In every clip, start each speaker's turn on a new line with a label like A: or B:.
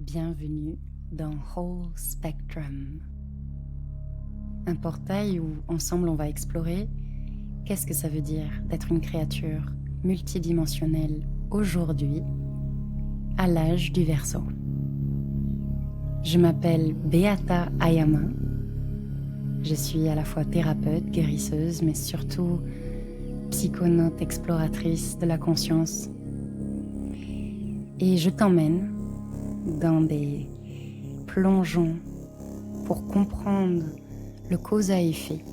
A: Bienvenue dans Whole Spectrum, un portail où ensemble on va explorer qu'est-ce que ça veut dire d'être une créature multidimensionnelle aujourd'hui à l'âge du Verseau. Je m'appelle Beata Ayama, je suis à la fois thérapeute, guérisseuse, mais surtout psychonaute exploratrice de la conscience. Et je t'emmène dans des plongeons pour comprendre le cause à effet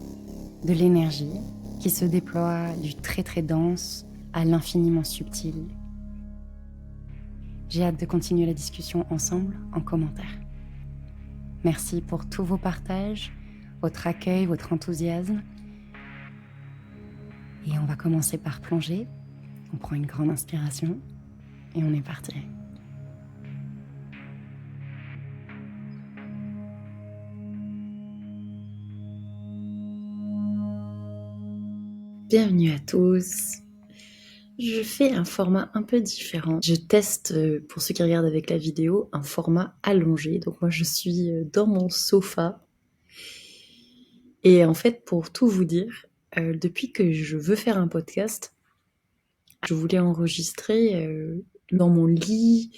A: de l'énergie qui se déploie du très très dense à l'infiniment subtil. J'ai hâte de continuer la discussion ensemble en commentaire. Merci pour tous vos partages, votre accueil, votre enthousiasme. Et on va commencer par plonger. On prend une grande inspiration et on est parti. Bienvenue à tous. Je fais un format un peu différent. Je teste, pour ceux qui regardent avec la vidéo, un format allongé. Donc moi, je suis dans mon sofa. Et en fait, pour tout vous dire, depuis que je veux faire un podcast, je voulais enregistrer dans mon lit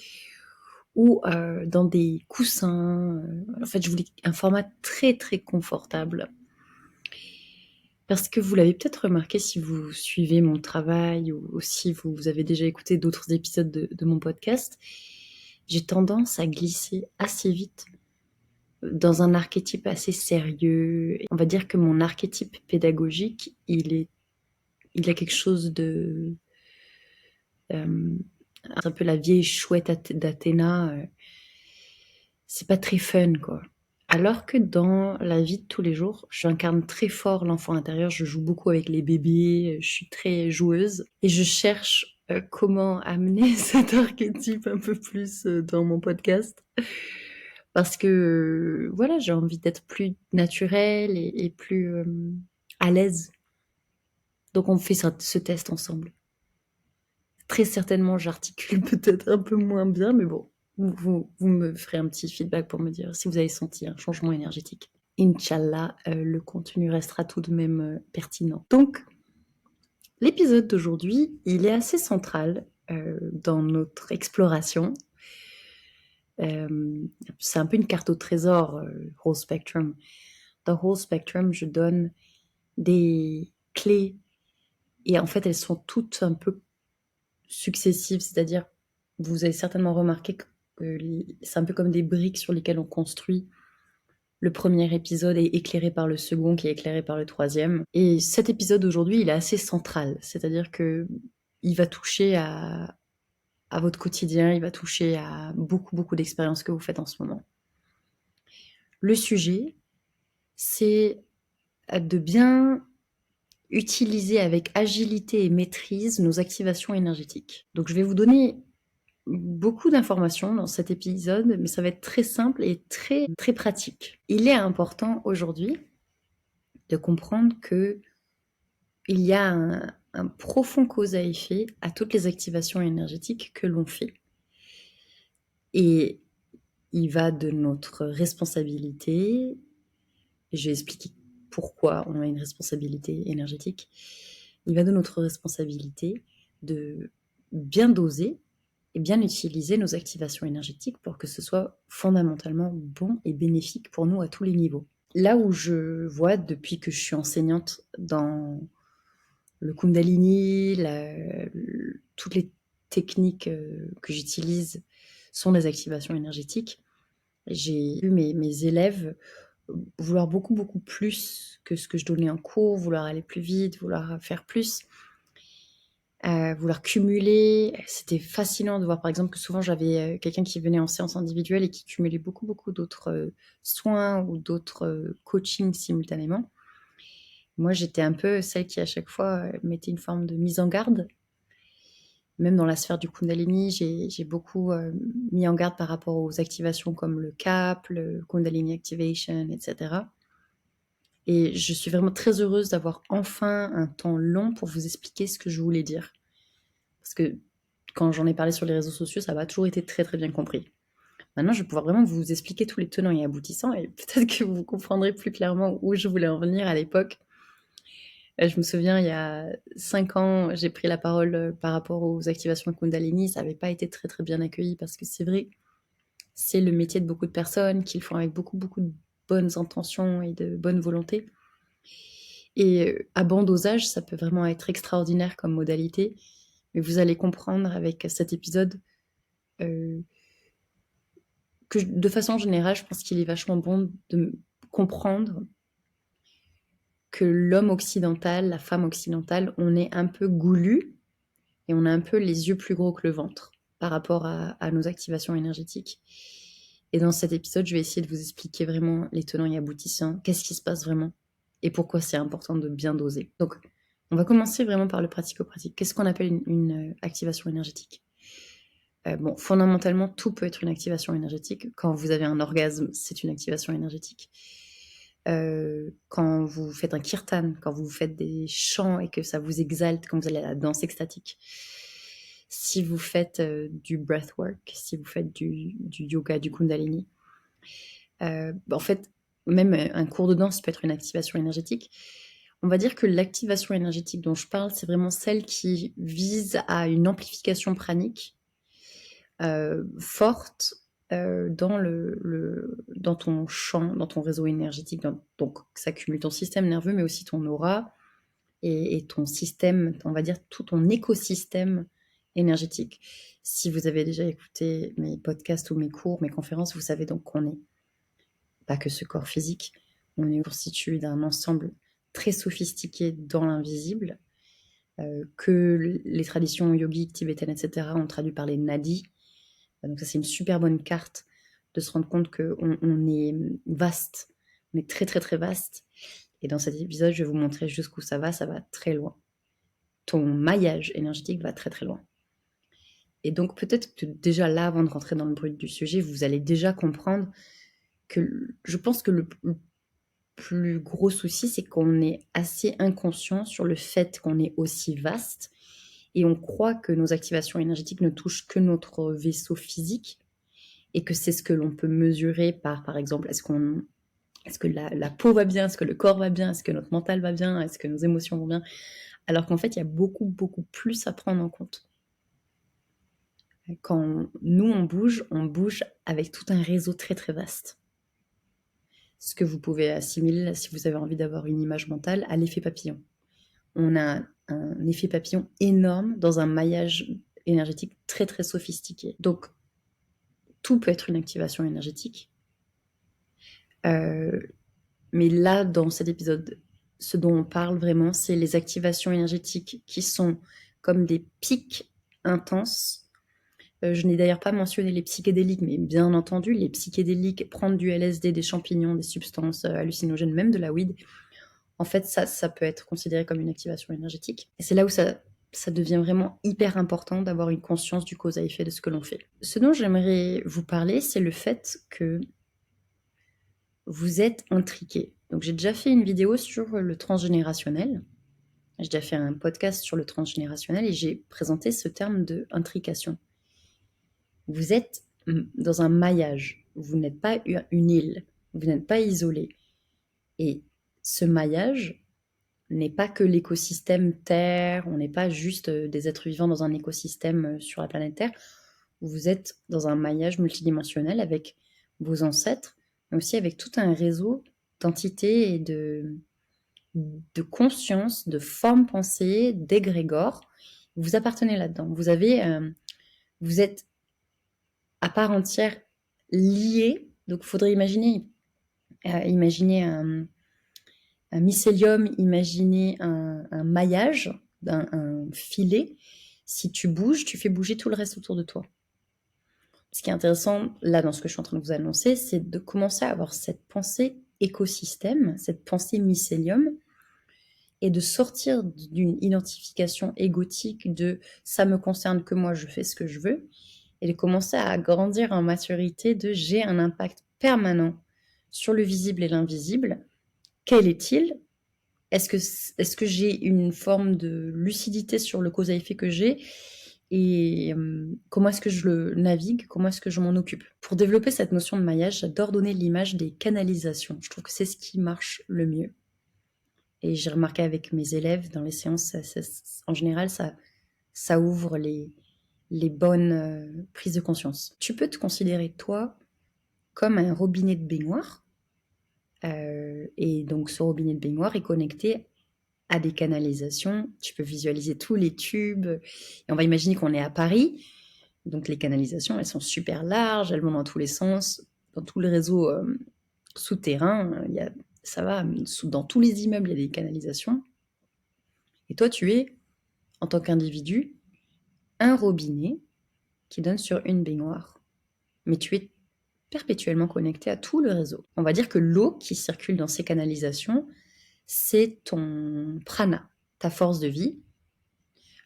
A: ou dans des coussins. En fait, je voulais un format très très confortable. Parce que vous l'avez peut-être remarqué si vous suivez mon travail ou si vous avez déjà écouté d'autres épisodes de mon podcast, j'ai tendance à glisser assez vite dans un archétype assez sérieux. On va dire que mon archétype pédagogique, il a quelque chose de... c'est un peu la vieille chouette d'Athéna. C'est pas très fun, quoi. Alors que dans la vie de tous les jours, j'incarne très fort l'enfant intérieur, je joue beaucoup avec les bébés, je suis très joueuse et je cherche comment amener cet archétype un peu plus dans mon podcast. Parce que voilà, j'ai envie d'être plus naturelle et plus à l'aise. Donc on fait ce test ensemble. Très certainement, j'articule peut-être un peu moins bien, mais bon. Vous me ferez un petit feedback pour me dire si vous avez senti un changement énergétique. Inch'Allah, le contenu restera tout de même pertinent. Donc, l'épisode d'aujourd'hui, il est assez central dans notre exploration. C'est un peu une carte au trésor, Whole Spectrum. Dans Whole Spectrum, je donne des clés et en fait, elles sont toutes un peu successives, c'est-à-dire, vous avez certainement remarqué que c'est un peu comme des briques sur lesquelles on construit. Le premier épisode est éclairé par le second, qui est éclairé par le troisième. Et cet épisode aujourd'hui, il est assez central, c'est-à-dire que il va toucher à votre quotidien, il va toucher à beaucoup d'expériences que vous faites en ce moment. Le sujet, c'est de bien utiliser avec agilité et maîtrise nos activations énergétiques. Donc je vais vous donner beaucoup d'informations dans cet épisode, mais ça va être très simple et très pratique. Il est important aujourd'hui de comprendre que il y a un profond cause à effet à toutes les activations énergétiques que l'on fait. Et il va de notre responsabilité, et je vais expliquer pourquoi on a une responsabilité énergétique. Il va de notre responsabilité de bien doser et bien utiliser nos activations énergétiques pour que ce soit fondamentalement bon et bénéfique pour nous à tous les niveaux. Là où je vois depuis que je suis enseignante dans le Kundalini, toutes les techniques que j'utilise sont des activations énergétiques. J'ai vu mes élèves vouloir beaucoup plus que ce que je donnais en cours, vouloir aller plus vite, vouloir faire plus, vouloir cumuler. C'était fascinant de voir par exemple que souvent j'avais quelqu'un qui venait en séance individuelle et qui cumulait beaucoup d'autres soins ou d'autres coachings simultanément. Moi, j'étais un peu celle qui à chaque fois mettait une forme de mise en garde. Même dans la sphère du Kundalini, j'ai beaucoup mis en garde par rapport aux activations comme le CAP, le Kundalini Activation, etc. Et je suis vraiment très heureuse d'avoir enfin un temps long pour vous expliquer ce que je voulais dire. Parce que quand j'en ai parlé sur les réseaux sociaux, ça n'a pas toujours été très bien compris. Maintenant, je vais pouvoir vraiment vous expliquer tous les tenants et aboutissants et peut-être que vous comprendrez plus clairement où je voulais en venir à l'époque. Je me souviens, il y a 5 ans, j'ai pris la parole par rapport aux activations Kundalini. Ça n'avait pas été très très bien accueilli parce que c'est vrai, c'est le métier de beaucoup de personnes qui le font avec beaucoup beaucoup de bonnes intentions et de bonne volonté. Et à bon dosage, ça peut vraiment être extraordinaire comme modalité. Mais vous allez comprendre avec cet épisode que de façon générale, je pense qu'il est vachement bon de comprendre que l'homme occidental, la femme occidentale, on est un peu goulu et on a un peu les yeux plus gros que le ventre par rapport à nos activations énergétiques. Et dans cet épisode, je vais essayer de vous expliquer vraiment les tenants et aboutissants, qu'est-ce qui se passe vraiment et pourquoi c'est important de bien doser. Donc, on va commencer vraiment par le pratico-pratique. Qu'est-ce qu'on appelle une activation énergétique ? Bon, fondamentalement, tout peut être une activation énergétique. Quand vous avez un orgasme, c'est une activation énergétique. Quand vous faites un kirtan, quand vous faites des chants et que ça vous exalte, quand vous allez à la danse extatique, si vous faites du breathwork, si vous faites du yoga, du kundalini, en fait, même un cours de danse peut être une activation énergétique. On va dire que l'activation énergétique dont je parle, c'est vraiment celle qui vise à une amplification pranique forte dans ton champ, dans ton réseau énergétique. Donc, ça cumule ton système nerveux, mais aussi ton aura et ton système, on va dire tout ton écosystème énergétique. Si vous avez déjà écouté mes podcasts ou mes cours, mes conférences, vous savez donc qu'on n'est pas que ce corps physique, on est constitué d'un ensemble très sophistiqué dans l'invisible, que les traditions yogiques, tibétaines, etc. ont traduit par les nadis. Donc ça, c'est une super bonne carte de se rendre compte qu'on est vaste, on est très très très vaste. Et dans cet épisode, je vais vous montrer jusqu'où ça va très loin. Ton maillage énergétique va très très loin. Et donc peut-être que déjà là, avant de rentrer dans le brut du sujet, vous allez déjà comprendre que je pense que le plus gros souci, c'est qu'on est assez inconscient sur le fait qu'on est aussi vaste et on croit que nos activations énergétiques ne touchent que notre vaisseau physique et que c'est ce que l'on peut mesurer par exemple, est-ce que la peau va bien, est-ce que le corps va bien, est-ce que notre mental va bien, est-ce que nos émotions vont bien, alors qu'en fait, il y a beaucoup, beaucoup plus à prendre en compte. Quand nous, on bouge avec tout un réseau très, très vaste. Ce que vous pouvez assimiler, si vous avez envie d'avoir une image mentale, à l'effet papillon. On a un effet papillon énorme dans un maillage énergétique très, très sophistiqué. Donc, tout peut être une activation énergétique. Mais là, dans cet épisode, ce dont on parle vraiment, c'est les activations énergétiques qui sont comme des pics intenses. Je n'ai d'ailleurs pas mentionné les psychédéliques, mais bien entendu, les psychédéliques, prendre du LSD, des champignons, des substances hallucinogènes, même de la weed, en fait, ça peut être considéré comme une activation énergétique. Et c'est là où ça devient vraiment hyper important d'avoir une conscience du cause à effet de ce que l'on fait. Ce dont j'aimerais vous parler, c'est le fait que vous êtes intriqué. Donc j'ai déjà fait une vidéo sur le transgénérationnel. J'ai déjà fait un podcast sur le transgénérationnel et j'ai présenté ce terme de intrication. Vous êtes dans un maillage. Vous n'êtes pas une île. Vous n'êtes pas isolé. Et ce maillage n'est pas que l'écosystème Terre. On n'est pas juste des êtres vivants dans un écosystème sur la planète Terre. Vous êtes dans un maillage multidimensionnel avec vos ancêtres, mais aussi avec tout un réseau d'entités et de conscience, de formes pensées, d'égrégores. Vous appartenez là-dedans. Vous êtes à part entière liés. Donc, il faudrait imaginer un mycélium, imaginer un maillage, un filet. Si tu bouges, tu fais bouger tout le reste autour de toi. Ce qui est intéressant, là, dans ce que je suis en train de vous annoncer, c'est de commencer à avoir cette pensée écosystème, cette pensée mycélium, et de sortir d'une identification égotique de « ça me concerne que moi, je fais ce que je veux », et de commencer à grandir en maturité de « j'ai un impact permanent sur le visible et l'invisible ». Quel est-il ? Est-ce que j'ai une forme de lucidité sur le cause à effet que j'ai ? et comment est-ce que je le navigue, comment est-ce que je m'en occupe. Pour développer cette notion de maillage, j'adore donner l'image des canalisations. Je trouve que c'est ce qui marche le mieux. Et j'ai remarqué avec mes élèves dans les séances, en général, ça ouvre les bonnes prises de conscience. Tu peux te considérer, toi, comme un robinet de baignoire. Et donc, ce robinet de baignoire est connecté à des canalisations. Tu peux visualiser tous les tubes. Et on va imaginer qu'on est à Paris. Donc, les canalisations, elles sont super larges, elles vont dans tous les sens. Dans tout le réseau souterrain, ça va, dans tous les immeubles, il y a des canalisations. Et toi, tu es, en tant qu'individu, un robinet qui donne sur une baignoire. Mais tu es perpétuellement connecté à tout le réseau. On va dire que l'eau qui circule dans ces canalisations, c'est ton prana, ta force de vie.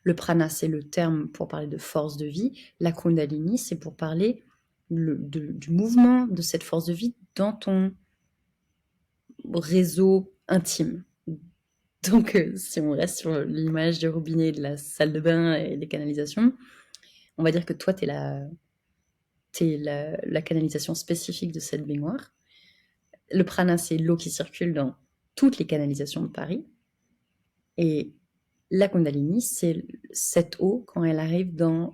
A: Le prana, c'est le terme pour parler de force de vie. La kundalini, c'est pour parler du mouvement de cette force de vie dans ton réseau intime. Donc, si on reste sur l'image du robinet, de la salle de bain et des canalisations, on va dire que toi, tu es la canalisation spécifique de cette baignoire. Le prana, c'est l'eau qui circule dans toutes les canalisations de Paris. Et la kundalini, c'est cette eau quand elle arrive dans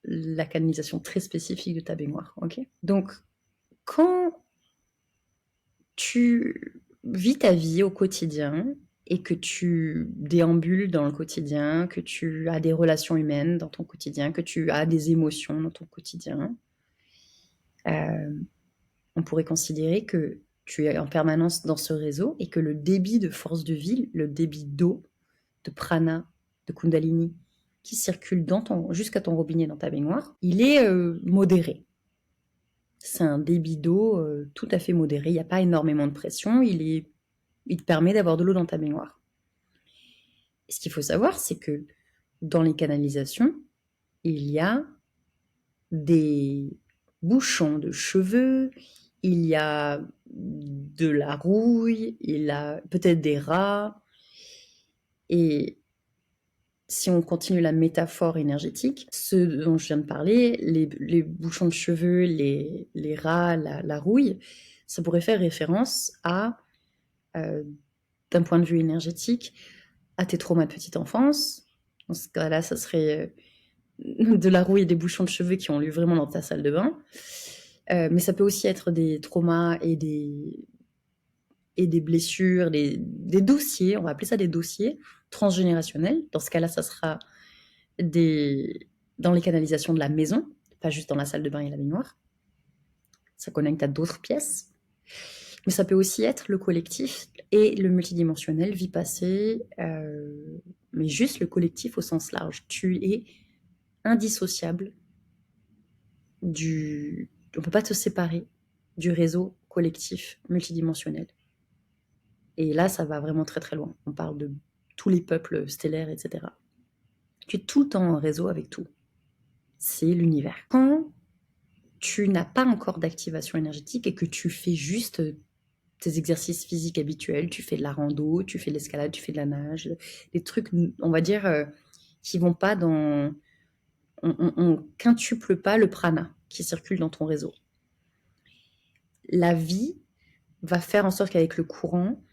A: la canalisation très spécifique de ta baignoire. Okay, donc, quand tu vis ta vie au quotidien et que tu déambules dans le quotidien, que tu as des relations humaines dans ton quotidien, que tu as des émotions dans ton quotidien, on pourrait considérer que tu es en permanence dans ce réseau et que le débit de force de vie, le débit d'eau, de prana, de kundalini, qui circule jusqu'à ton robinet dans ta baignoire, il est modéré. C'est un débit d'eau tout à fait modéré, il n'y a pas énormément de pression, il te permet d'avoir de l'eau dans ta baignoire. Et ce qu'il faut savoir, c'est que dans les canalisations, il y a des bouchons de cheveux, il y a de la rouille, il y a peut-être des rats. Et si on continue la métaphore énergétique, ce dont je viens de parler, les bouchons de cheveux, les rats, la rouille, ça pourrait faire référence à, d'un point de vue énergétique, à tes traumas de petite enfance. Dans ce cas-là, ça serait de la rouille et des bouchons de cheveux qui ont lieu vraiment dans ta salle de bain. Mais ça peut aussi être des traumas et des blessures, des dossiers, on va appeler ça des dossiers transgénérationnels. Dans ce cas-là, ça sera dans les canalisations de la maison, pas juste dans la salle de bain et la baignoire. Ça connecte à d'autres pièces. Mais ça peut aussi être le collectif et le multidimensionnel, vie passée, mais juste le collectif au sens large. Tu es indissociable on ne peut pas te séparer du réseau collectif multidimensionnel. Et là, ça va vraiment très très loin. On parle de tous les peuples stellaires, etc. Tu es tout le temps en réseau avec tout. C'est l'univers. Quand tu n'as pas encore d'activation énergétique et que tu fais juste tes exercices physiques habituels, tu fais de la rando, tu fais de l'escalade, tu fais de la nage, des trucs, on va dire, qui vont pas dans... On quintuple pas le prana qui circule dans ton réseau. La vie va faire en sorte qu'avec le courant,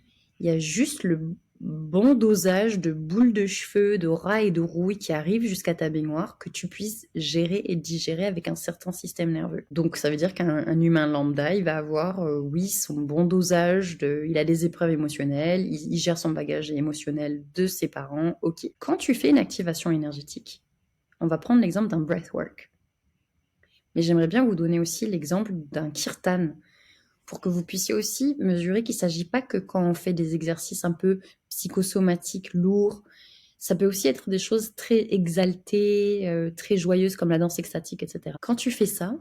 A: il y a juste le bon dosage de boules de cheveux, de rats et de rouille qui arrivent jusqu'à ta baignoire, que tu puisses gérer et digérer avec un certain système nerveux. Donc ça veut dire qu'un humain lambda, il va avoir, oui, son bon dosage, il a des épreuves émotionnelles, il gère son bagage émotionnel de ses parents, ok. Quand tu fais une activation énergétique, on va prendre l'exemple d'un breathwork. Mais j'aimerais bien vous donner aussi l'exemple d'un kirtan, pour que vous puissiez aussi mesurer qu'il ne s'agit pas que quand on fait des exercices un peu psychosomatiques, lourds, ça peut aussi être des choses très exaltées, très joyeuses comme la danse extatique, etc. Quand tu fais ça,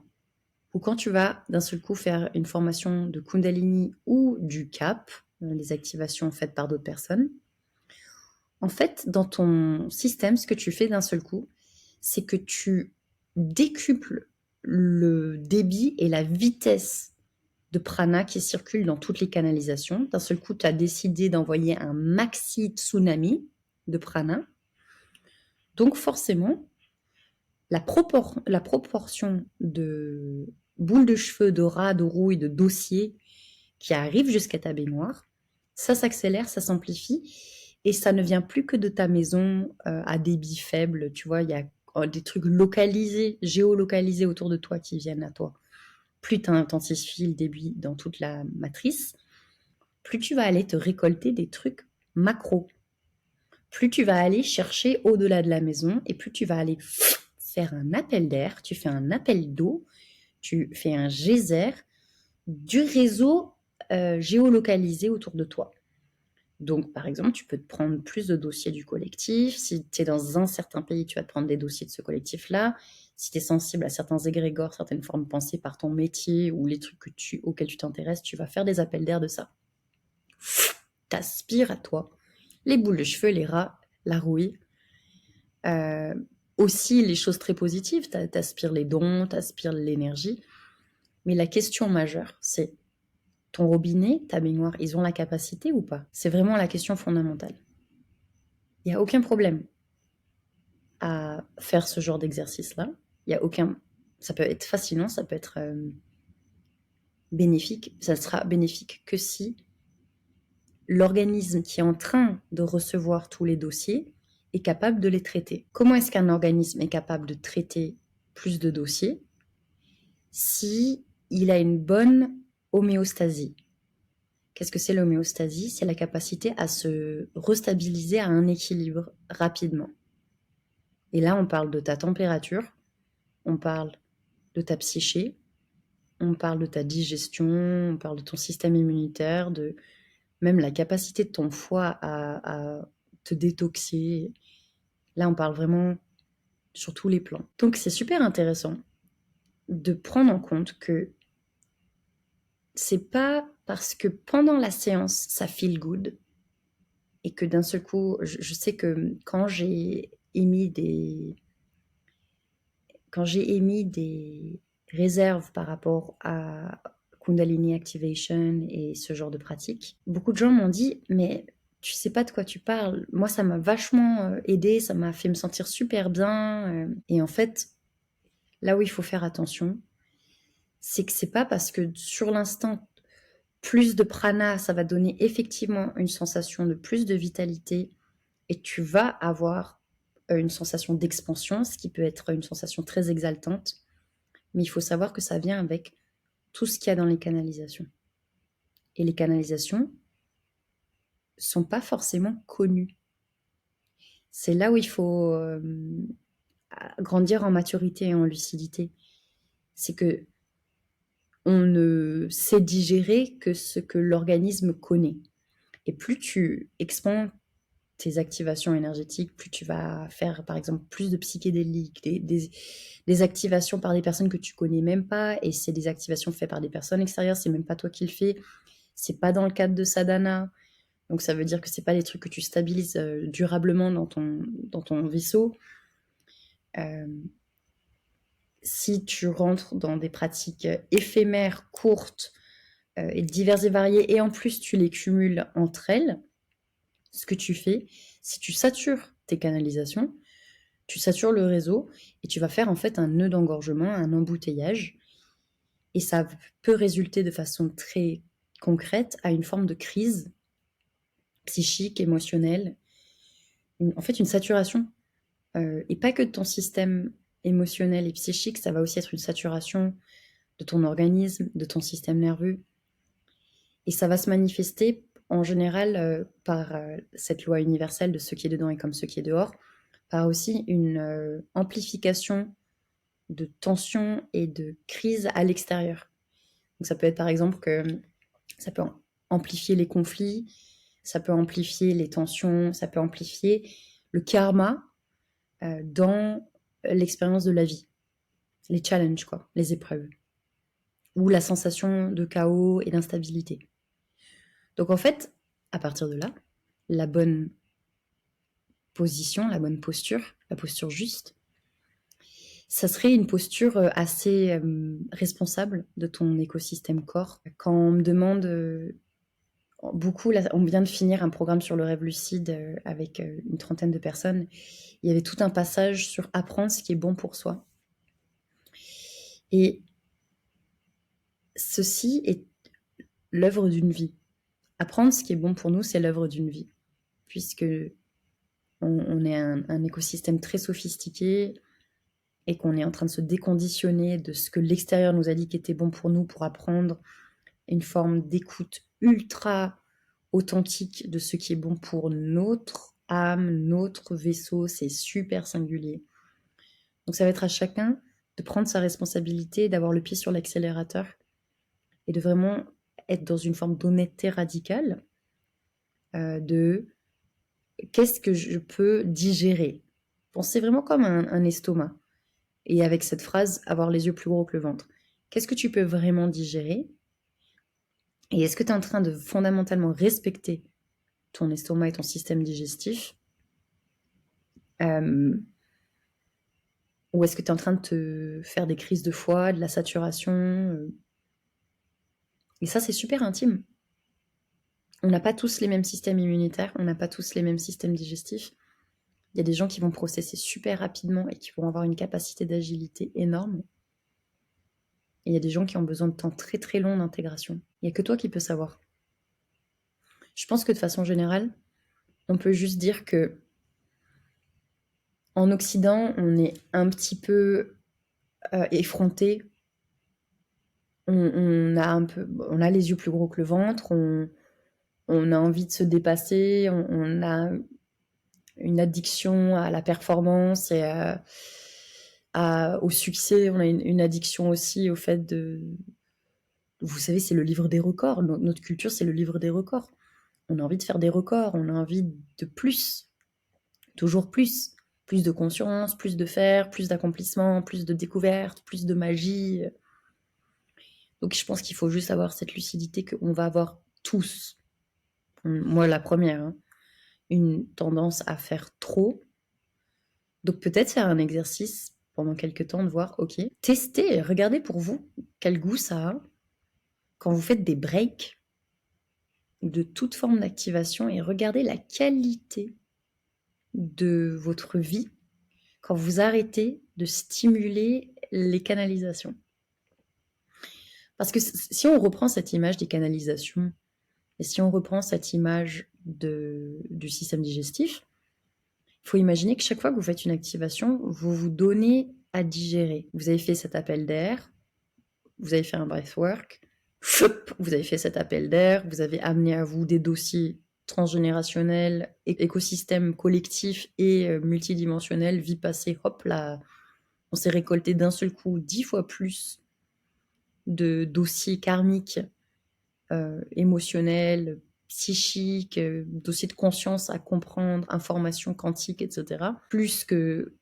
A: ou quand tu vas d'un seul coup faire une formation de Kundalini ou du CAP, les activations faites par d'autres personnes, en fait, dans ton système, ce que tu fais d'un seul coup, c'est que tu décuples le débit et la vitesse de prana qui circule dans toutes les canalisations. D'un seul coup, tu as décidé d'envoyer un maxi tsunami de prana. Donc forcément, la proportion de boules de cheveux, de rats, de rouille, de dossiers qui arrivent jusqu'à ta baignoire, ça s'accélère, ça s'amplifie, et ça ne vient plus que de ta maison à débit faible. Tu vois, il y a des trucs localisés, géolocalisés autour de toi qui viennent à toi. Plus tu intensifies le débit dans toute la matrice, plus tu vas aller te récolter des trucs macro. Plus tu vas aller chercher au-delà de la maison, et plus tu vas aller faire un appel d'air, tu fais un appel d'eau, tu fais un geyser du réseau géolocalisé autour de toi. Donc, par exemple, tu peux te prendre plus de dossiers du collectif. Si tu es dans un certain pays, tu vas te prendre des dossiers de ce collectif-là. Si tu es sensible à certains égrégores, certaines formes de pensée par ton métier ou les trucs auxquels tu t'intéresses, tu vas faire des appels d'air de ça. T'aspires à toi les boules de cheveux, les rats, la rouille. Aussi, les choses très positives, t'aspires les dons, t'aspires l'énergie. Mais la question majeure, c'est ton robinet, ta baignoire, ils ont la capacité ou pas? C'est vraiment la question fondamentale. Il n'y a aucun problème à faire ce genre d'exercice-là. Ça peut être fascinant, ça peut être bénéfique. Ça sera bénéfique que si l'organisme qui est en train de recevoir tous les dossiers est capable de les traiter. Comment est-ce qu'un organisme est capable de traiter plus de dossiers si il a une bonne homéostasie? Qu'est-ce que c'est l'homéostasie? C'est la capacité à se restabiliser à un équilibre rapidement. Et là, on parle de ta température, on parle de ta psyché, on parle de ta digestion, on parle de ton système immunitaire, de même la capacité de ton foie à te détoxer. Là, on parle vraiment sur tous les plans. Donc, c'est super intéressant de prendre en compte que c'est pas parce que pendant la séance, ça feel good et que d'un seul coup, je sais que quand j'ai émis des réserves par rapport à Kundalini Activation et ce genre de pratique, beaucoup de gens m'ont dit « mais tu sais pas de quoi tu parles, moi ça m'a vachement aidé, ça m'a fait me sentir super bien. » Et en fait, là où il faut faire attention, c'est que c'est pas parce que sur l'instant, plus de prana, ça va donner effectivement une sensation de plus de vitalité et tu vas avoir une sensation d'expansion, ce qui peut être une sensation très exaltante. Mais il faut savoir que ça vient avec tout ce qu'il y a dans les canalisations. Et les canalisations sont pas forcément connues. C'est là où il faut grandir en maturité et en lucidité. C'est que on ne sait digérer que ce que l'organisme connaît. Et plus tu expands tes activations énergétiques, plus tu vas faire, par exemple, plus de psychédéliques, des activations par des personnes que tu connais même pas, et c'est des activations faites par des personnes extérieures, c'est même pas toi qui le fais, c'est pas dans le cadre de sadhana, donc ça veut dire que c'est pas des trucs que tu stabilises durablement dans ton vaisseau. Si tu rentres dans des pratiques éphémères, courtes, et diverses et variées, et en plus tu les cumules entre elles, ce que tu fais, si tu satures tes canalisations, tu satures le réseau et tu vas faire en fait un nœud d'engorgement, un embouteillage, et ça peut résulter de façon très concrète à une forme de crise psychique, émotionnelle, en fait une saturation, et pas que de ton système émotionnel et psychique, ça va aussi être une saturation de ton organisme, de ton système nerveux, et ça va se manifester en général par cette loi universelle de ce qui est dedans est comme ce qui est dehors, par aussi une amplification de tension et de crise à l'extérieur. Donc ça peut être par exemple que ça peut amplifier les conflits, ça peut amplifier les tensions, ça peut amplifier le karma dans l'expérience de la vie, les challenges, quoi, les épreuves, ou la sensation de chaos et d'instabilité. Donc en fait, à partir de là, la bonne position, la bonne posture, la posture juste, ça serait une posture assez responsable de ton écosystème corps. Quand on me demande beaucoup, là, on vient de finir un programme sur le rêve lucide avec une 30aine de personnes, il y avait tout un passage sur apprendre ce qui est bon pour soi. Et ceci est l'œuvre d'une vie. Apprendre ce qui est bon pour nous, c'est l'œuvre d'une vie, puisque on est un écosystème très sophistiqué et qu'on est en train de se déconditionner de ce que l'extérieur nous a dit qui était bon pour nous pour apprendre une forme d'écoute ultra authentique de ce qui est bon pour notre âme, notre vaisseau, c'est super singulier. Donc ça va être à chacun de prendre sa responsabilité, d'avoir le pied sur l'accélérateur et de vraiment être dans une forme d'honnêteté radicale de qu'est-ce que je peux digérer. Pensez vraiment comme un estomac. Et avec cette phrase, avoir les yeux plus gros que le ventre. Qu'est-ce que tu peux vraiment digérer? Et est-ce que tu es en train de fondamentalement respecter ton estomac et ton système digestif? Ou est-ce que tu es en train de te faire des crises de foie, de la saturation? Et ça, c'est super intime. On n'a pas tous les mêmes systèmes immunitaires, on n'a pas tous les mêmes systèmes digestifs. Il y a des gens qui vont processer super rapidement et qui vont avoir une capacité d'agilité énorme. Et il y a des gens qui ont besoin de temps très très long d'intégration. Il n'y a que toi qui peux savoir. Je pense que de façon générale, on peut juste dire que en Occident, on est un petit peu effronté. On a les yeux plus gros que le ventre, on a envie de se dépasser, on a une addiction à la performance et au succès. On a une addiction aussi au fait de... Vous savez, c'est le livre des records. Notre culture, c'est le livre des records. On a envie de faire des records, on a envie de plus, toujours plus. Plus de conscience, plus de faire, plus d'accomplissement, plus de découvertes, plus de magie. Donc je pense qu'il faut juste avoir cette lucidité qu'on va avoir tous, moi la première, hein, une tendance à faire trop. Donc peut-être faire un exercice pendant quelques temps de voir, ok, testez, regardez pour vous quel goût ça a quand vous faites des breaks de toute forme d'activation et regardez la qualité de votre vie quand vous arrêtez de stimuler les canalisations. Parce que si on reprend cette image des canalisations, et si on reprend cette image du système digestif, il faut imaginer que chaque fois que vous faites une activation, vous vous donnez à digérer. Vous avez fait cet appel d'air, vous avez fait un breathwork, vous avez fait cet appel d'air, vous avez amené à vous des dossiers transgénérationnels, écosystèmes collectifs et multidimensionnels, vie passée, hop là, on s'est récolté d'un seul coup 10 fois plus de dossiers karmiques, émotionnels, psychiques, dossiers de conscience à comprendre, informations quantiques, etc. Plus que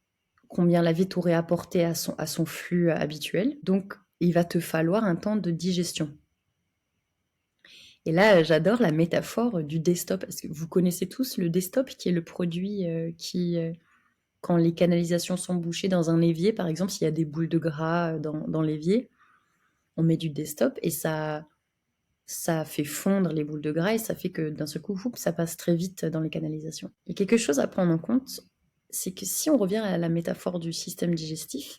A: combien la vie t'aurait apporté à son flux habituel. Donc, il va te falloir un temps de digestion. Et là, j'adore la métaphore du desktop, parce que vous connaissez tous le desktop, qui est le produit qui, quand les canalisations sont bouchées dans un évier, par exemple, s'il y a des boules de gras dans l'évier, on met du desktop et ça fait fondre les boules de gras et ça fait que d'un seul coup, ça passe très vite dans les canalisations. Et quelque chose à prendre en compte, c'est que si on revient à la métaphore du système digestif,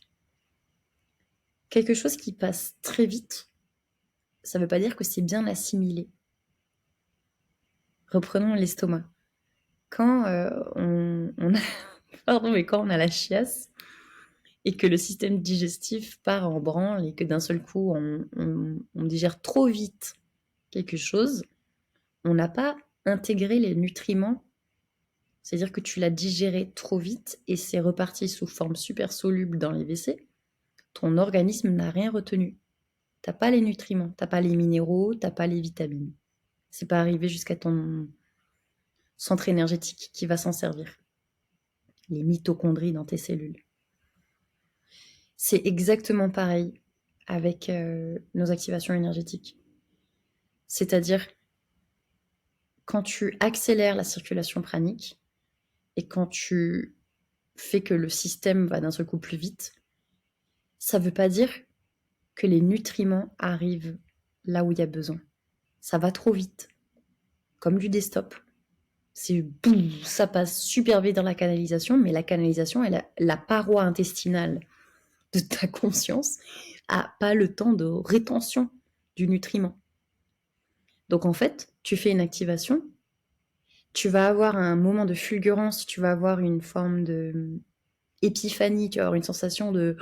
A: quelque chose qui passe très vite, ça ne veut pas dire que c'est bien assimilé. Reprenons l'estomac. Quand on a... Pardon, mais quand on a la chiasse et que le système digestif part en branle et que d'un seul coup, on digère trop vite quelque chose, on n'a pas intégré les nutriments. C'est-à-dire que tu l'as digéré trop vite et c'est reparti sous forme super soluble dans les WC. Ton organisme n'a rien retenu. T'as pas les nutriments, t'as pas les minéraux, t'as pas les vitamines. C'est pas arrivé jusqu'à ton centre énergétique qui va s'en servir. Les mitochondries dans tes cellules. C'est exactement pareil avec nos activations énergétiques. C'est-à-dire, quand tu accélères la circulation pranique et quand tu fais que le système va d'un seul coup plus vite, ça ne veut pas dire que les nutriments arrivent là où il y a besoin. Ça va trop vite, comme du desktop. Ça passe super vite dans la canalisation, mais la canalisation, la paroi intestinale de ta conscience a pas le temps de rétention du nutriment. Donc en fait, tu fais une activation, tu vas avoir un moment de fulgurance, tu vas avoir une forme de épiphanie, tu vas avoir une sensation de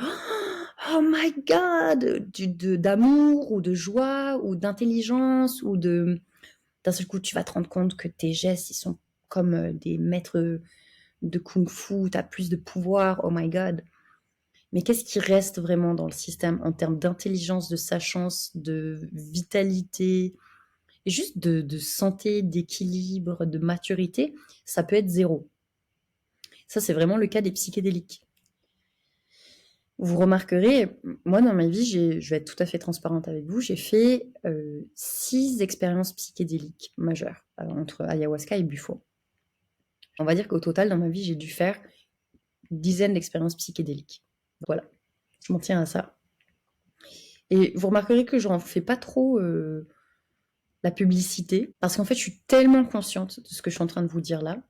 A: oh my god, d'amour ou de joie ou d'intelligence ou d'un seul coup tu vas te rendre compte que tes gestes ils sont comme des maîtres de kung-fu, tu as plus de pouvoir, oh my god. Mais qu'est-ce qui reste vraiment dans le système en termes d'intelligence, de sachance, de vitalité, et juste de santé, d'équilibre, de maturité? Ça peut être zéro. Ça, c'est vraiment le cas des psychédéliques. Vous remarquerez, moi dans ma vie, je vais être tout à fait transparente avec vous, j'ai fait 6 expériences psychédéliques majeures entre ayahuasca et Bufo. On va dire qu'au total, dans ma vie, j'ai dû faire une dizaine d'expériences psychédéliques. Voilà, je m'en tiens à ça. Et vous remarquerez que j'en fais pas trop la publicité, parce qu'en fait, je suis tellement consciente de ce que je suis en train de vous dire là,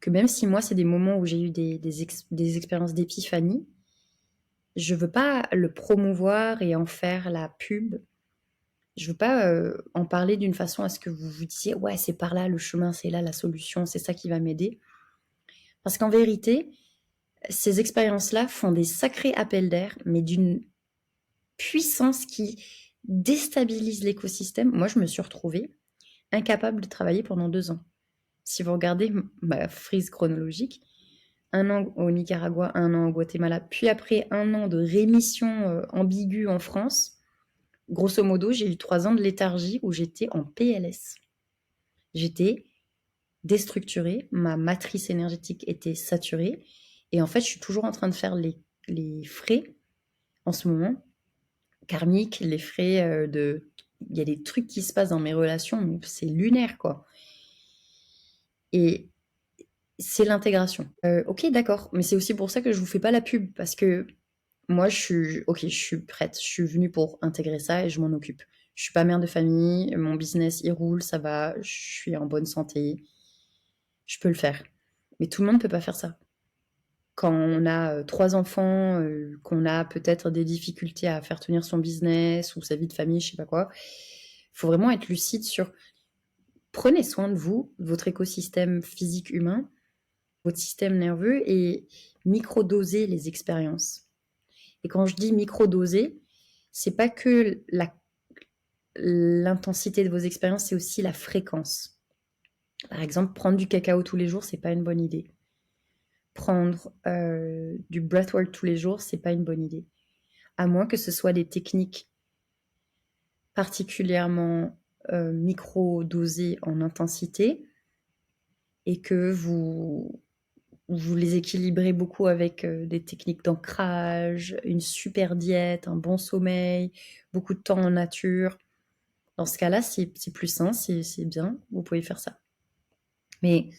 A: que même si moi, c'est des moments où j'ai eu des expériences d'épiphanie, je veux pas le promouvoir et en faire la pub. Je veux pas en parler d'une façon à ce que vous vous disiez ouais, c'est par là le chemin, c'est là la solution, c'est ça qui va m'aider. Parce qu'en vérité, ces expériences-là font des sacrés appels d'air, mais d'une puissance qui déstabilise l'écosystème. Moi, je me suis retrouvée incapable de travailler pendant 2 ans. Si vous regardez ma frise chronologique, 1 an au Nicaragua, 1 an au Guatemala, puis après 1 an de rémission ambiguë en France. Grosso modo, j'ai eu 3 ans de léthargie où j'étais en PLS. J'étais déstructurée, ma matrice énergétique était saturée, et en fait, je suis toujours en train de faire les frais en ce moment, karmiques, les frais de... Il y a des trucs qui se passent dans mes relations, mais c'est lunaire, quoi. Et c'est l'intégration. Ok, d'accord, mais c'est aussi pour ça que je vous fais pas la pub, parce que moi, je suis prête, je suis venue pour intégrer ça et je m'en occupe. Je suis pas mère de famille, mon business, il roule, ça va, je suis en bonne santé, je peux le faire. Mais tout le monde peut pas faire ça. Quand on a 3 enfants, qu'on a peut-être des difficultés à faire tenir son business ou sa vie de famille, je sais pas quoi, faut vraiment être lucide sur prenez soin de vous, de votre écosystème physique humain, votre système nerveux et micro-doser les expériences. Et quand je dis micro-doser, c'est pas que l'intensité de vos expériences, c'est aussi la fréquence. Par exemple, prendre du cacao tous les jours, c'est pas une bonne idée. Prendre du breathwork tous les jours, c'est pas une bonne idée. À moins que ce soit des techniques particulièrement micro-dosées en intensité et que vous les équilibrez beaucoup avec des techniques d'ancrage, une super diète, un bon sommeil, beaucoup de temps en nature. Dans ce cas-là, c'est plus sain, c'est bien, vous pouvez faire ça. Mais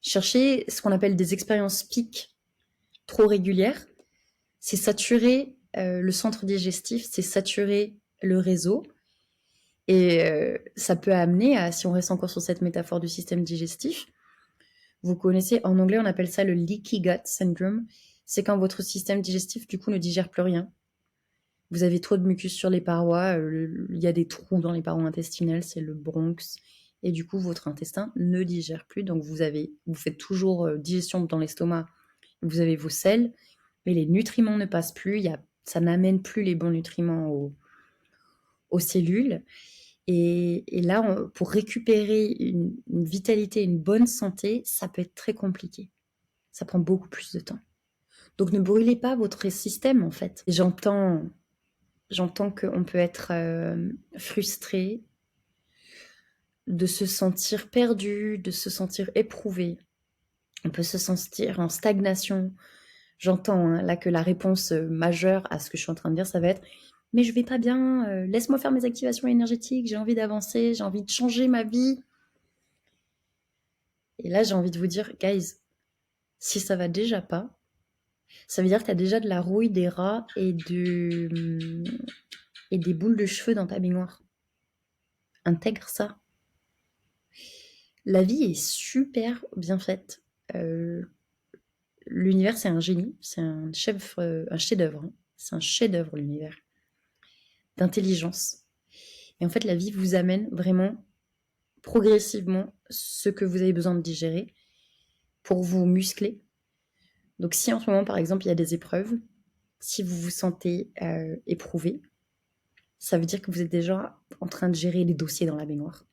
A: chercher ce qu'on appelle des expériences pics trop régulières, c'est saturer le centre digestif, c'est saturer le réseau. Et ça peut amener à, si on reste encore sur cette métaphore du système digestif, vous connaissez, en anglais on appelle ça le leaky gut syndrome, c'est quand votre système digestif du coup ne digère plus rien. Vous avez trop de mucus sur les parois, il y a des trous dans les parois intestinales, c'est le Bronx, et du coup votre intestin ne digère plus, donc vous faites toujours digestion dans l'estomac, vous avez vos selles, mais les nutriments ne passent plus, ça n'amène plus les bons nutriments aux cellules. Et là, pour récupérer une vitalité, une bonne santé, ça peut être très compliqué. Ça prend beaucoup plus de temps. Donc ne brûlez pas votre système en fait. J'entends qu'on peut être frustré, de se sentir perdu, de se sentir éprouvé. On peut se sentir en stagnation. J'entends là que la réponse majeure à ce que je suis en train de dire, ça va être mais je vais pas bien, laisse-moi faire mes activations énergétiques, j'ai envie d'avancer, j'ai envie de changer ma vie. Et là, j'ai envie de vous dire, guys, si ça va déjà pas, ça veut dire que tu as déjà de la rouille, des rats et des boules de cheveux dans ta baignoire. Intègre ça. La vie est super bien faite. L'univers, c'est un génie, c'est un chef-d'œuvre. Hein. C'est un chef-d'œuvre, l'univers. d'intelligence. Et en fait, la vie vous amène vraiment progressivement ce que vous avez besoin de digérer pour vous muscler. Donc si en ce moment, par exemple, il y a des épreuves, si vous vous sentez éprouvé, ça veut dire que vous êtes déjà en train de gérer les dossiers dans la baignoire.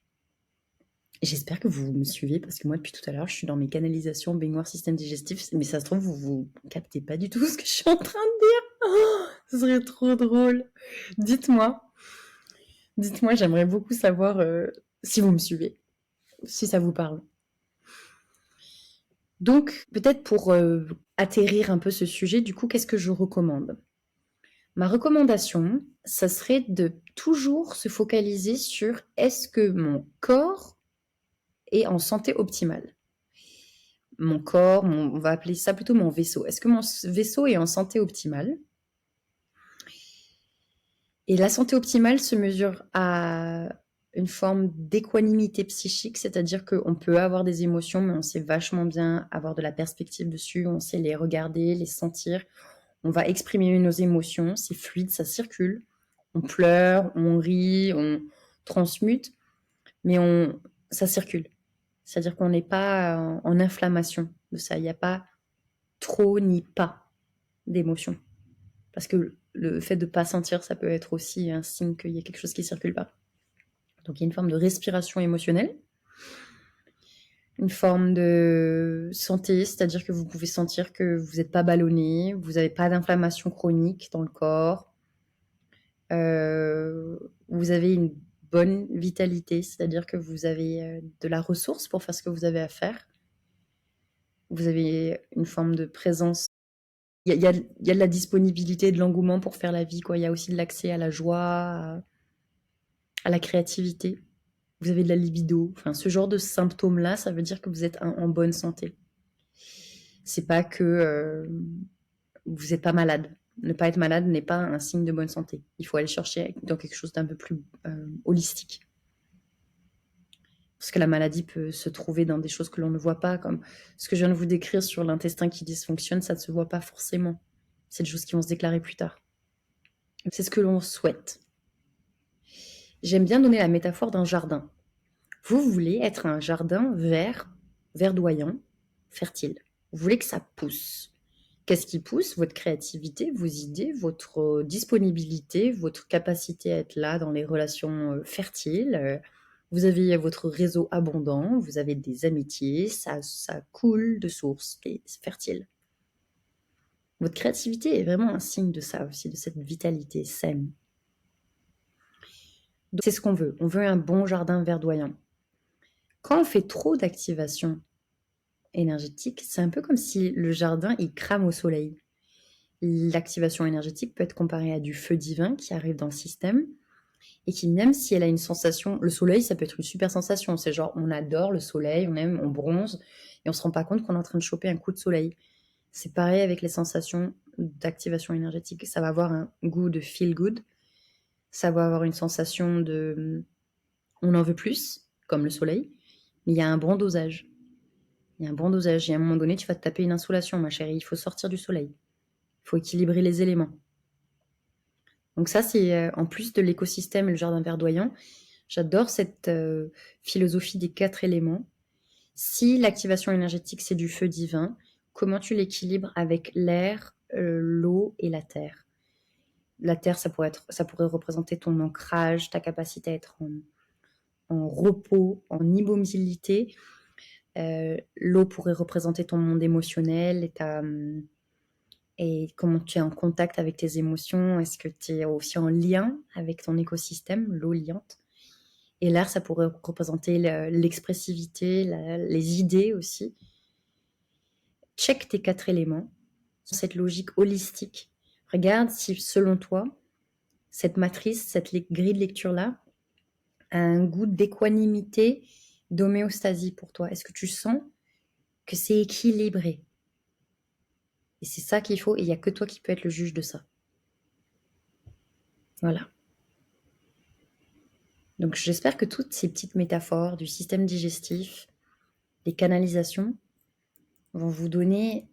A: Et j'espère que vous me suivez, parce que moi, depuis tout à l'heure, je suis dans mes canalisations, baignoire, système digestif, mais ça se trouve, vous captez pas du tout ce que je suis en train de dire. Oh, ce serait trop drôle. Dites-moi, j'aimerais beaucoup savoir si vous me suivez, si ça vous parle. Donc, peut-être pour atterrir un peu ce sujet, du coup, qu'est-ce que je recommande? Ma recommandation, ça serait de toujours se focaliser sur est-ce que mon corps est en santé optimale? Mon corps, on va appeler ça plutôt mon vaisseau. Est-ce que mon vaisseau est en santé optimale? Et la santé optimale se mesure à une forme d'équanimité psychique, c'est-à-dire qu'on peut avoir des émotions, mais on sait vachement bien avoir de la perspective dessus, on sait les regarder, les sentir. On va exprimer nos émotions, c'est fluide, ça circule. On pleure, on rit, on transmute, mais ça circule. C'est-à-dire qu'on n'est pas en inflammation de ça. Il n'y a pas trop ni pas d'émotions. Parce que le fait de ne pas sentir, ça peut être aussi un signe qu'il y a quelque chose qui ne circule pas. Donc il y a une forme de respiration émotionnelle, une forme de santé, c'est-à-dire que vous pouvez sentir que vous n'êtes pas ballonné, vous n'avez pas d'inflammation chronique dans le corps, vous avez une bonne vitalité, c'est-à-dire que vous avez de la ressource pour faire ce que vous avez à faire. Vous avez une forme de présence. Il y a de la disponibilité, de l'engouement pour faire la vie, quoi. Il y a aussi de l'accès à la joie, à la créativité. Vous avez de la libido. Enfin, ce genre de symptômes-là, ça veut dire que vous êtes en bonne santé. C'est pas que vous n'êtes pas malade. Ne pas être malade n'est pas un signe de bonne santé. Il faut aller chercher dans quelque chose d'un peu plus holistique. Parce que la maladie peut se trouver dans des choses que l'on ne voit pas, comme ce que je viens de vous décrire sur l'intestin qui dysfonctionne, ça ne se voit pas forcément. C'est des choses qui vont se déclarer plus tard. C'est ce que l'on souhaite. J'aime bien donner la métaphore d'un jardin. Vous voulez être un jardin vert, verdoyant, fertile. Vous voulez que ça pousse. Qu'est-ce qui pousse? Votre créativité, vos idées, votre disponibilité, votre capacité à être là dans les relations fertiles. Vous avez votre réseau abondant, vous avez des amitiés, ça coule de source, et c'est fertile. Votre créativité est vraiment un signe de ça aussi, de cette vitalité saine. Donc, c'est ce qu'on veut. On veut un bon jardin verdoyant. Quand on fait trop d'activation énergétique, c'est un peu comme si le jardin, il crame au soleil. L'activation énergétique peut être comparée à du feu divin qui arrive dans le système et qui, même si elle a une sensation, le soleil, ça peut être une super sensation. C'est genre, on adore le soleil, on aime, on bronze et on se rend pas compte qu'on est en train de choper un coup de soleil. C'est pareil avec les sensations d'activation énergétique. Ça va avoir un goût de feel good. Ça va avoir une sensation de on en veut plus, comme le soleil, mais il y a un bon dosage. Il y a un bon dosage. Et à un moment donné, tu vas te taper une insolation, ma chérie. Il faut sortir du soleil. Il faut équilibrer les éléments. Donc ça, c'est en plus de l'écosystème et le jardin verdoyant, j'adore cette philosophie des 4 éléments. Si l'activation énergétique, c'est du feu divin, comment tu l'équilibres avec l'air, l'eau et la terre? La terre, ça pourrait représenter ton ancrage, ta capacité à être en repos, en immobilité. L'eau pourrait représenter ton monde émotionnel et comment tu es en contact avec tes émotions. Est-ce que tu es aussi en lien avec ton écosystème, l'eau liante? Et l'air, ça pourrait représenter l'expressivité, les idées aussi. Check tes 4 éléments, cette logique holistique. Regarde si, selon toi, cette matrice, cette grille de lecture-là, a un goût d'équanimité, d'homéostasie pour toi. Est-ce que tu sens que c'est équilibré? Et c'est ça qu'il faut, et il n'y a que toi qui peux être le juge de ça. Voilà. Donc j'espère que toutes ces petites métaphores du système digestif, des canalisations, vont vous donner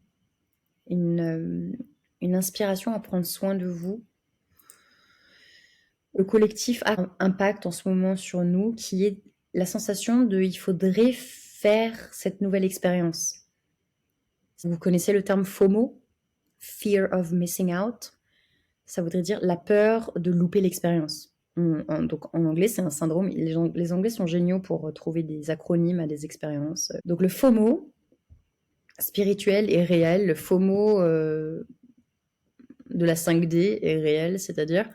A: une inspiration à prendre soin de vous le collectif a un impact en ce moment sur nous qui est la sensation de il faudrait faire cette nouvelle expérience. Vous connaissez le terme FOMO, Fear of Missing Out. Ça voudrait dire la peur de louper l'expérience. Donc en anglais, c'est un syndrome. Les Anglais sont géniaux pour trouver des acronymes à des expériences. Donc le FOMO, spirituel et réel, le FOMO de la 5D est réel, c'est-à-dire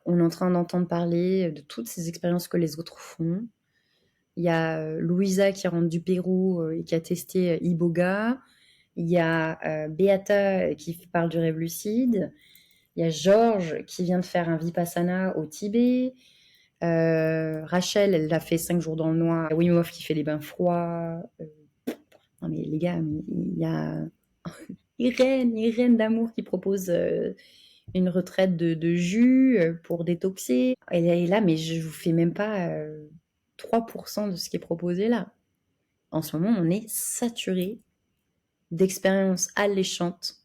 A: on est en train d'entendre parler de toutes ces expériences que les autres font. Il y a Louisa qui rentre du Pérou et qui a testé Iboga. Il y a Beata qui parle du rêve lucide. Il y a Georges qui vient de faire un Vipassana au Tibet. Rachel, elle l'a fait 5 jours dans le noir. Wim Hof qui fait les bains froids. Non mais les gars, il y a Irène d'amour qui propose une retraite de jus pour détoxer. Elle est là, mais je vous fais même pas 3% de ce qui est proposé là. En ce moment, on est saturé d'expériences alléchantes,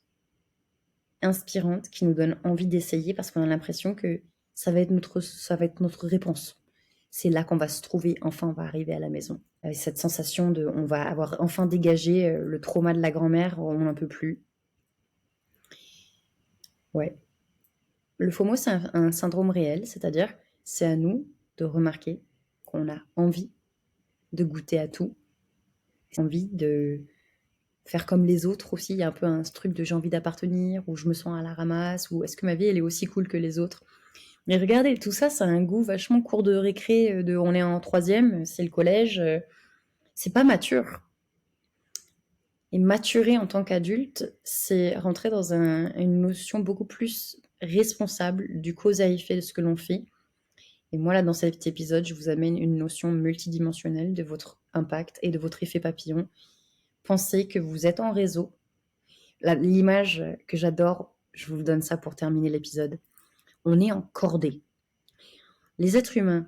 A: inspirantes, qui nous donnent envie d'essayer parce qu'on a l'impression que ça va être notre réponse. C'est là qu'on va se trouver, enfin on va arriver à la maison. Cette sensation de on va avoir enfin dégagé le trauma de la grand-mère, on n'en peut plus. Ouais. Le FOMO, c'est un syndrome réel, c'est-à-dire c'est à nous de remarquer qu'on a envie de goûter à tout, envie de faire comme les autres aussi. Il y a un peu un truc de j'ai envie d'appartenir, ou je me sens à la ramasse, ou est-ce que ma vie elle est aussi cool que les autres. Mais regardez, tout ça, ça a un goût vachement cours de récré, on est en 3e, c'est le collège, c'est pas mature. Et maturer en tant qu'adulte, c'est rentrer dans une notion beaucoup plus responsable du cause à effet de ce que l'on fait. Et moi, là, dans cet épisode, je vous amène une notion multidimensionnelle de votre impact et de votre effet papillon. Pensez que vous êtes en réseau. L'image que j'adore, je vous donne ça pour terminer l'épisode. On est en cordée. Les êtres humains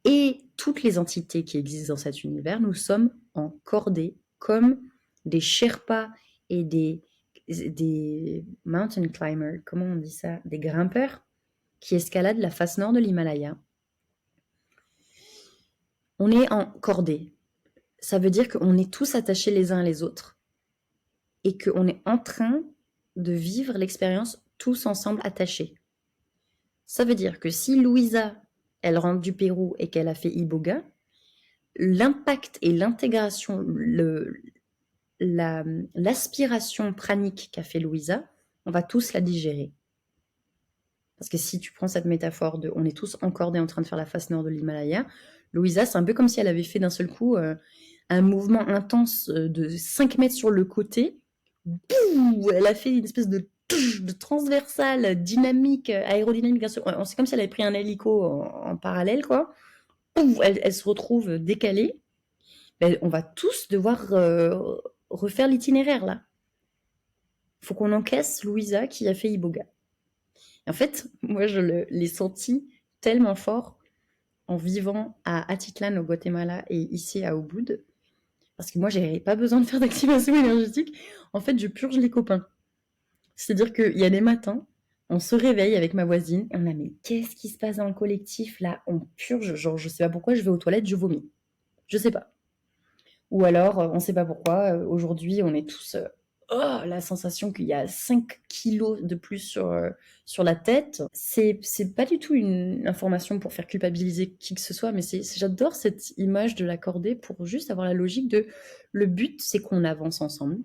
A: et toutes les entités qui existent dans cet univers, nous sommes en cordée comme des Sherpas et des mountain climbers, comment on dit ça, des grimpeurs qui escaladent la face nord de l'Himalaya. On est en cordée. Ça veut dire qu'on est tous attachés les uns les autres et qu'on est en train de vivre l'expérience tous ensemble attachés. Ça veut dire que si Louisa, elle rentre du Pérou et qu'elle a fait Iboga, l'impact et l'intégration, l'aspiration pranique qu'a fait Louisa, on va tous la digérer. Parce que si tu prends cette métaphore de on est tous encordés en train de faire la face nord de l'Himalaya, Louisa, c'est un peu comme si elle avait fait d'un seul coup un mouvement intense de 5 mètres sur le côté. Bouh, elle a fait une espèce de transversale, dynamique, aérodynamique. C'est comme si elle avait pris un hélico en parallèle, quoi. Bouh, elle se retrouve décalée. Ben, on va tous devoir refaire l'itinéraire, là. Il faut qu'on encaisse Louisa qui a fait Iboga. En fait, moi, je l'ai senti tellement fort en vivant à Atitlan au Guatemala et ici à Ubud, parce que moi, j'avais pas besoin de faire d'activation énergétique. En fait, je purge les copains. C'est-à-dire qu'il y a des matins, on se réveille avec ma voisine et on a mais qu'est-ce qui se passe dans le collectif là? On purge, genre je sais pas pourquoi, je vais aux toilettes, je vomis. Je sais pas. Ou alors, on sait pas pourquoi, aujourd'hui, on est tous la sensation qu'il y a 5 kilos de plus sur la tête. C'est pas du tout une information pour faire culpabiliser qui que ce soit, mais j'adore cette image de l'accorder pour juste avoir la logique de le but, c'est qu'on avance ensemble.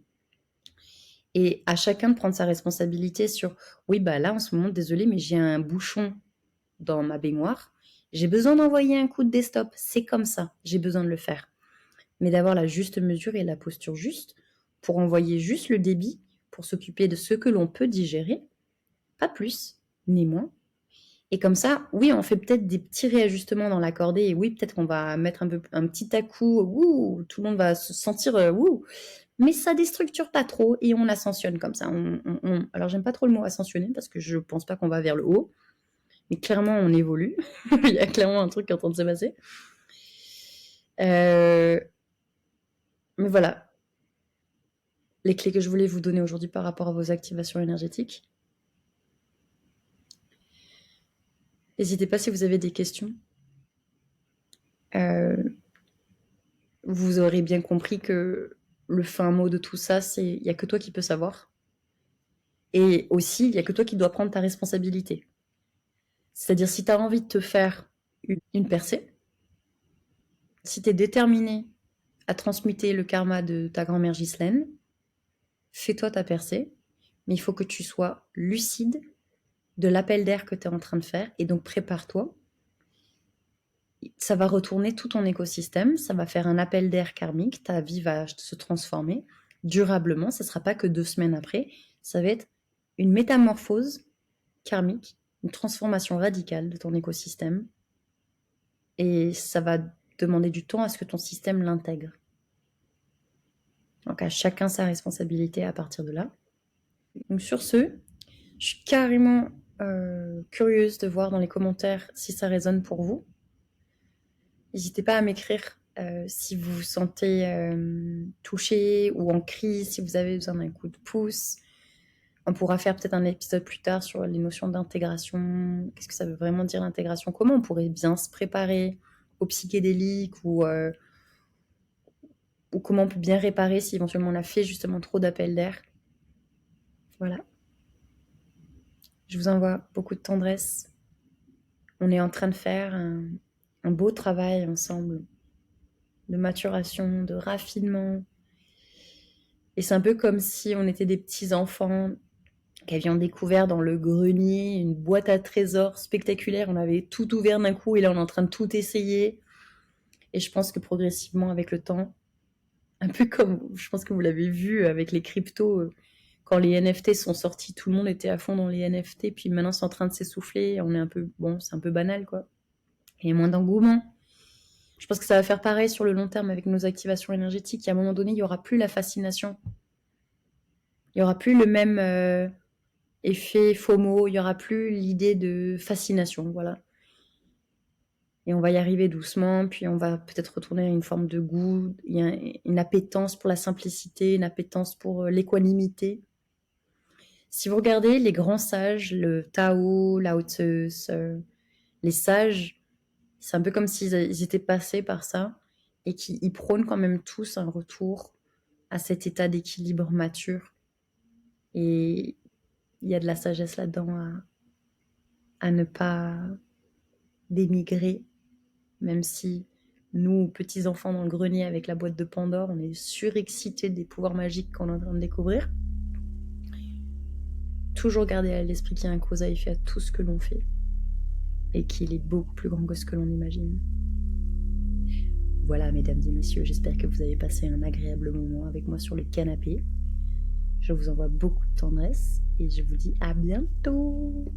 A: Et à chacun de prendre sa responsabilité sur oui, bah là, en ce moment, désolé, mais j'ai un bouchon dans ma baignoire. J'ai besoin d'envoyer un coup de desktop. C'est comme ça. J'ai besoin de le faire. Mais d'avoir la juste mesure et la posture juste pour envoyer juste le débit, pour s'occuper de ce que l'on peut digérer, pas plus, ni moins. Et comme ça, oui, on fait peut-être des petits réajustements dans la cordée, et oui, peut-être qu'on va mettre un petit à-coup, tout le monde va se sentir mais ça déstructure pas trop et on ascensionne comme ça. Alors, j'aime pas trop le mot ascensionner parce que je pense pas qu'on va vers le haut, mais clairement, on évolue. Il y a clairement un truc qui est en train de se passer. Mais voilà, les clés que je voulais vous donner aujourd'hui par rapport à vos activations énergétiques. N'hésitez pas si vous avez des questions. Vous aurez bien compris que le fin mot de tout ça, c'est il n'y a que toi qui peux savoir. Et aussi, il n'y a que toi qui dois prendre ta responsabilité. C'est-à-dire, si tu as envie de te faire une percée, si tu es déterminé à transmuter le karma de ta grand-mère Ghislaine, fais-toi ta percée, mais il faut que tu sois lucide de l'appel d'air que tu es en train de faire, et donc prépare-toi. Ça va retourner tout ton écosystème, ça va faire un appel d'air karmique, ta vie va se transformer durablement, ça ne sera pas que 2 semaines après, ça va être une métamorphose karmique, une transformation radicale de ton écosystème, et ça va demander du temps à ce que ton système l'intègre. Donc à chacun sa responsabilité à partir de là. Donc sur ce, je suis carrément curieuse de voir dans les commentaires si ça résonne pour vous. N'hésitez pas à m'écrire si vous vous sentez touché ou en crise, si vous avez besoin d'un coup de pouce. On pourra faire peut-être un épisode plus tard sur les notions d'intégration. Qu'est-ce que ça veut vraiment dire l'intégration? Comment on pourrait bien se préparer au psychédélique ou comment on peut bien réparer si éventuellement on a fait justement trop d'appels d'air. Voilà. Je vous envoie beaucoup de tendresse. On est en train de faire un beau travail ensemble de maturation, de raffinement. Et c'est un peu comme si on était des petits enfants qui avions découvert dans le grenier une boîte à trésors spectaculaire. On avait tout ouvert d'un coup et là on est en train de tout essayer. Et je pense que progressivement avec le temps, un peu comme, je pense que vous l'avez vu avec les cryptos, quand les NFT sont sortis, tout le monde était à fond dans les NFT, puis maintenant c'est en train de s'essouffler, on est un peu, bon, c'est un peu banal quoi. Il y a moins d'engouement. Je pense que ça va faire pareil sur le long terme avec nos activations énergétiques. À un moment donné, il n'y aura plus la fascination. Il n'y aura plus le même effet FOMO, il n'y aura plus l'idée de fascination, voilà. Et on va y arriver doucement, puis on va peut-être retourner à une forme de goût, il y a une appétence pour la simplicité, une appétence pour l'équanimité. Si vous regardez les grands sages, le Tao, Lao Tzu, les sages, c'est un peu comme s'ils étaient passés par ça et qu'ils prônent quand même tous un retour à cet état d'équilibre mature. Et il y a de la sagesse là-dedans à ne pas démigrer, même si nous, petits enfants dans le grenier avec la boîte de Pandore, on est surexcités des pouvoirs magiques qu'on est en train de découvrir. Toujours garder à l'esprit qu'il y a un cause à effet à tout ce que l'on fait et qu'il est beaucoup plus grand que ce que l'on imagine. Voilà, mesdames et messieurs, j'espère que vous avez passé un agréable moment avec moi sur le canapé. Je vous envoie beaucoup de tendresse et je vous dis à bientôt.